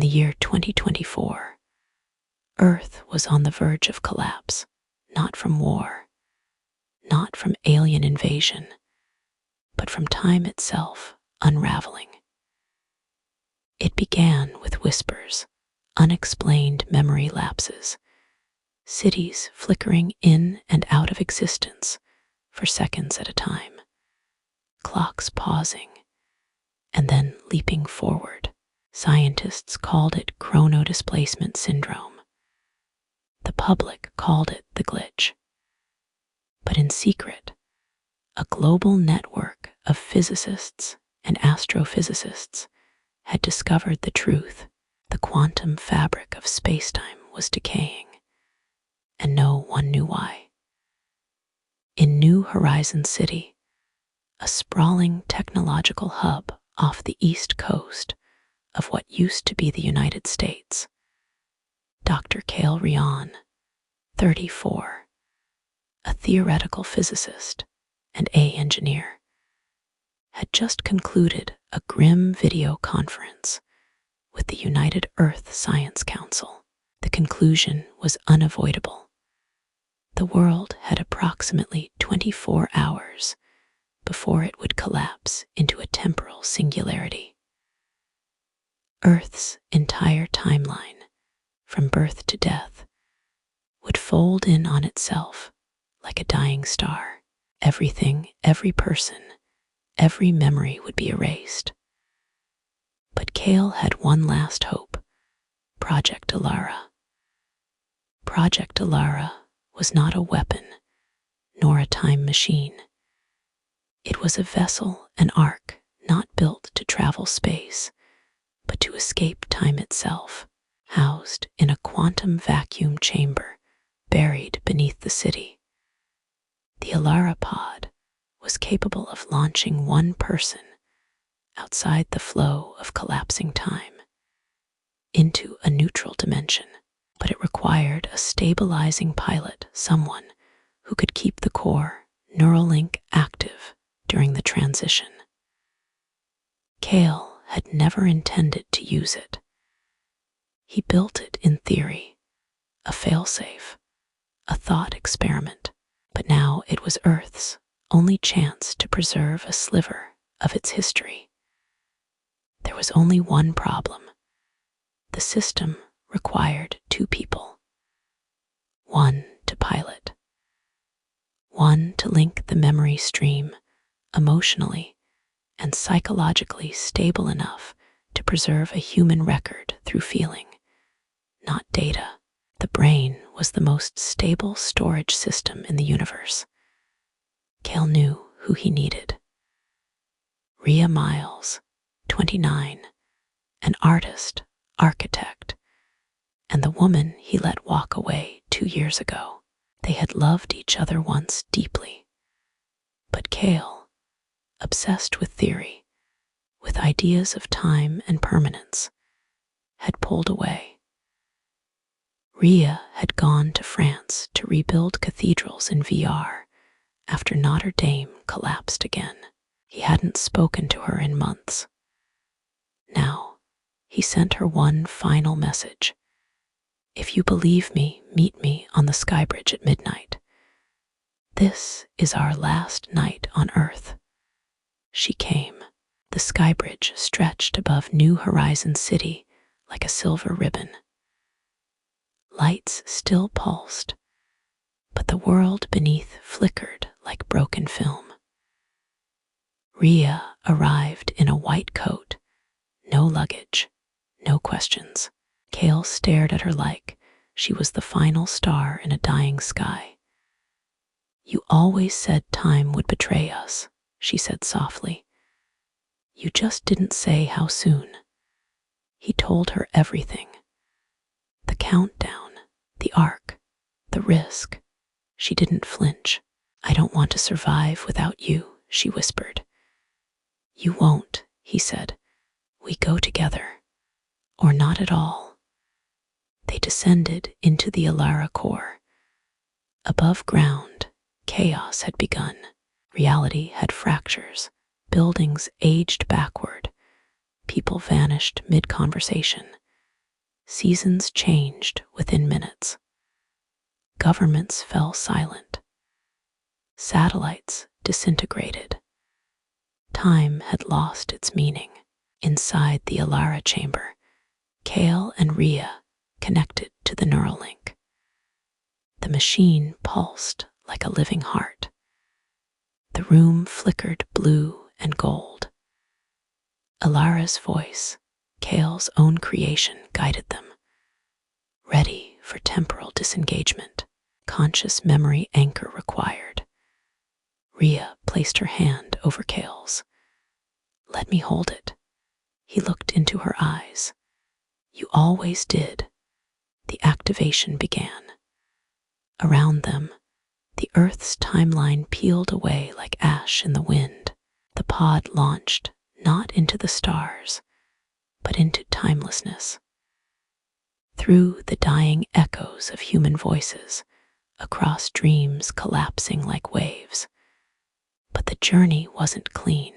the year 2024, Earth was on the verge of collapse, not from war, not from alien invasion, but from time itself unraveling. It began with whispers, unexplained memory lapses, cities flickering in and out of existence for seconds at a time, clocks pausing and then leaping forward. Scientists called it chronodisplacement syndrome. The public called it the glitch. But in secret, a global network of physicists and astrophysicists had discovered the truth. The quantum fabric of spacetime was decaying, and no one knew why. In New Horizon City, a sprawling technological hub off the east coast of what used to be the United States, Dr. Cale Rion, 34, a theoretical physicist and engineer, had just concluded a grim video conference with the United Earth Science Council. The conclusion was unavoidable. The world had approximately 24 hours before it would collapse into a temporal singularity. Earth's entire timeline, from birth to death, would fold in on itself like a dying star. Everything, every person, every memory would be erased. But Cale had one last hope: Project Alara. Project Alara was not a weapon, nor a time machine. It was a vessel, an ark, not built to travel space, but to escape time itself, housed in a quantum vacuum chamber buried beneath the city. The Alara pod was capable of launching one person outside the flow of collapsing time into a neutral dimension, but it required a stabilizing pilot, someone who could keep the core neural link active during the transition. Cale had never intended to use it. He built it in theory, a failsafe, a thought experiment, but now it was Earth's only chance to preserve a sliver of its history. There was only one problem. The system required two people. One to pilot. One to link the memory stream emotionally and psychologically stable enough to preserve a human record through feeling, not data. The brain was the most stable storage system in the universe. Cale knew who he needed. Rhea Miles, 29, an artist, architect, and the woman he let walk away 2 years ago. They had loved each other once deeply. But Cale, obsessed with theory, with ideas of time and permanence, had pulled away. Rhea had gone to France to rebuild cathedrals in VR after Notre Dame collapsed again. He hadn't spoken to her in months. Now, he sent her one final message. "If you believe me, meet me on the Skybridge at midnight. This is our last night on Earth." She came. The Skybridge stretched above New Horizon City like a silver ribbon. Lights still pulsed, but the world beneath flickered like broken film. Rhea arrived in a white coat, no luggage, no questions. Cale stared at her like she was the final star in a dying sky. "You always said time would betray us," she said softly. "You just didn't say how soon." He told her everything. The countdown, the arc, the risk. She didn't flinch. "I don't want to survive without you," she whispered. "You won't," he said. "We go together, or not at all." They descended into the Alara core. Above ground, chaos had begun. Reality had fractures. Buildings aged backward. People vanished mid-conversation. Seasons changed within minutes. Governments fell silent. Satellites disintegrated. Time had lost its meaning. Inside the Alara chamber, Kale and Rhea connected to the neural link. The machine pulsed like a living heart. The room flickered blue and gold. Alara's voice, Kale's own creation, guided them. Ready for temporal disengagement, conscious memory anchor required. Rhea placed her hand over Kale's. "Let me hold it." He looked into her eyes. "You always did." The activation began. Around them, the Earth's timeline peeled away like ash in the wind. The pod launched not into the stars, but into timelessness. Through the dying echoes of human voices, across dreams collapsing like waves. But the journey wasn't clean.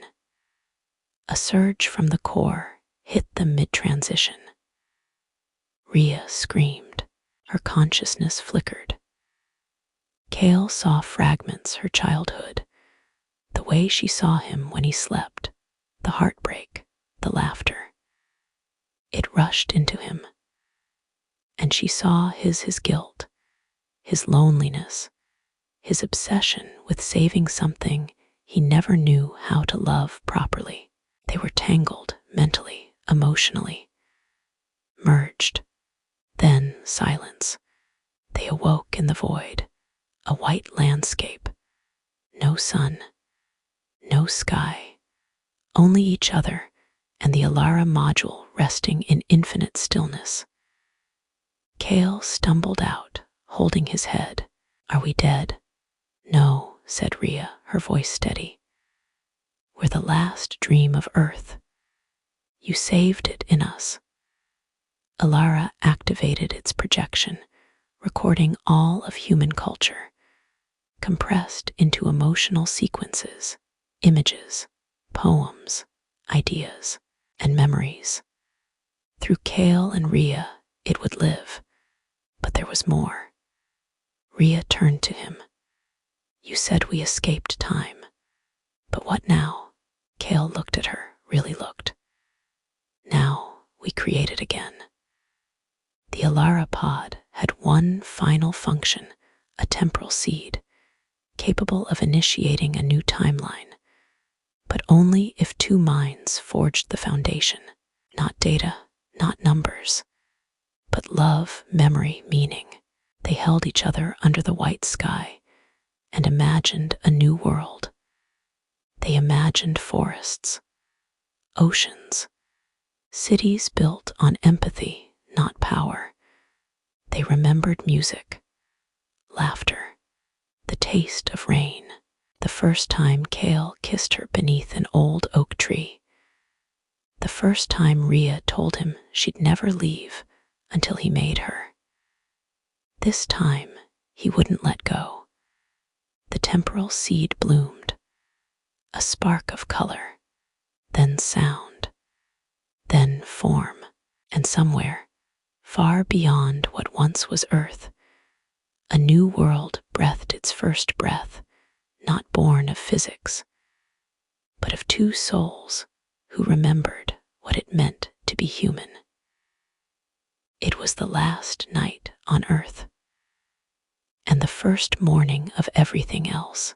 A surge from the core hit them mid-transition. Rhea screamed. Her consciousness flickered. Kale saw fragments her childhood, the way she saw him when he slept, the heartbreak, the laughter. It rushed into him, and she saw his guilt, his loneliness, his obsession with saving something he never knew how to love properly. They were tangled mentally, emotionally, merged. Then silence. They awoke in the void, a white landscape. No sun, no sky, only each other and the Alara module resting in infinite stillness. Kale stumbled out, holding his head. "Are we dead?" "No," said Rhea, her voice steady. "We're the last dream of Earth. You saved it in us." Alara activated its projection, recording all of human culture, compressed into emotional sequences, images, poems, ideas, and memories. Through Kale and Rhea, it would live, but there was more. Rhea turned to him. "You said we escaped time, but what now?" Kale looked at her, really looked. "Now we create it again." The Alara pod had one final function, a temporal seed, capable of initiating a new timeline, but only if two minds forged the foundation. Not data, not numbers, but love, memory, meaning. They held each other under the white sky and imagined a new world. They imagined forests, oceans, cities built on empathy, not power. They remembered music, laughter, the taste of rain, the first time Kale kissed her beneath an old oak tree, the first time Rhea told him she'd never leave until he made her. This time, he wouldn't let go. The temporal seed bloomed, a spark of color, then sound, then form, and somewhere, far beyond what once was Earth, a new world breathed its first breath, not born of physics, but of two souls who remembered what it meant to be human. It was the last night on Earth, and the first morning of everything else.